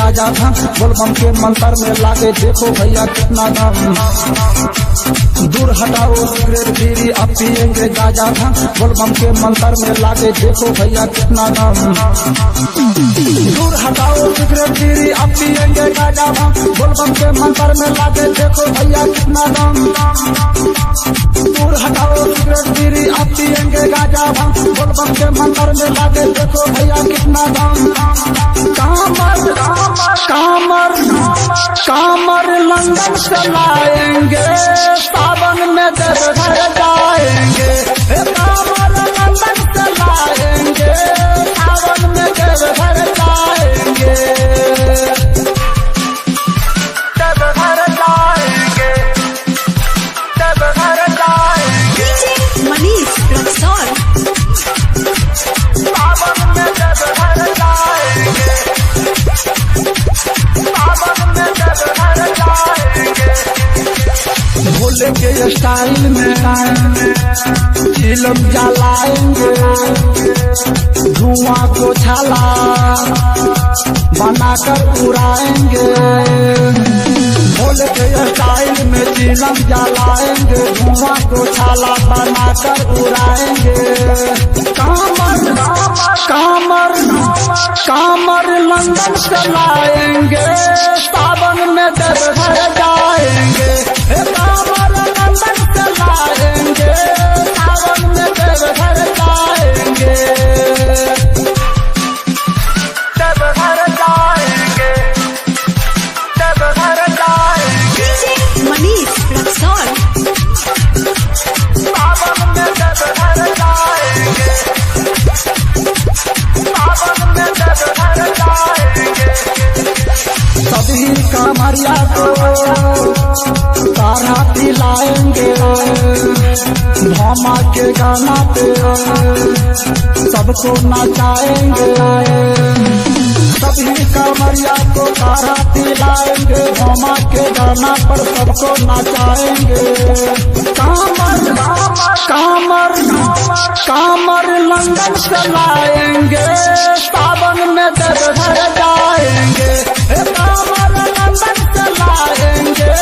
गाजा धाम बोलबम के मंत्र में लागे देखो भैया कितना दाम। दूर हटाओ सिगरेट बीड़ी अब पिएंगे गाजा धाम बोलबम के मंत्र में लागे देखो भैया कितना दाम। दूर हटाओ सिगरेट बीड़ी अब पिएंगे गाजा धाम बोलबम के मंत्र में लागे देखो भैया कितना दाम। दूर हटाओ सिगरेट बीड़ी अब पिएंगे गाजा धाम बोलबम के मंत्र में लागे देखो भैया कितना दाम। कामर कामर कामर लंदन चलाएंगे सावन में देवघर जाएंगे। कामर लंदन चलाएंगे सावन में देवघर जाएंगे। देवघर जाएंगे देवघर जाएंगे। मनीष रक्सौल सावन में देवघर जाएंगे सावन में देवघर जाएंगे। भोले के स्टाइल में चिलम जलाएंगे धुआं को छाला बनाकर उड़ाएंगे। भोले के स्टाइल में चिलम जलाएंगे धुआं को छाला बनाकर उड़ाएंगे। कामर कामर कामर लंदन चलाएंगे सावन में देवघर जाएंगे। कामर लंदन चलाएंगे सावन में देवघर जाएंगे। देवघर जाएंगे देवघर जाएंगे। मनीष रक्सौल सावन में देवघर जाएंगे सावन में देवघर जाएंगे। सभी कांवरिया को तारा पिलाएंगे भामा के गाना पे सबको नचाएंगे। सभी कांवरिया को तारा पिलाएंगे भामा के गाना पर सबको नचाएंगे। कामर कामर कामर लंदन चलाएंगे सावन में देवघर जाएंगे। कामर लंदन चलाएंगे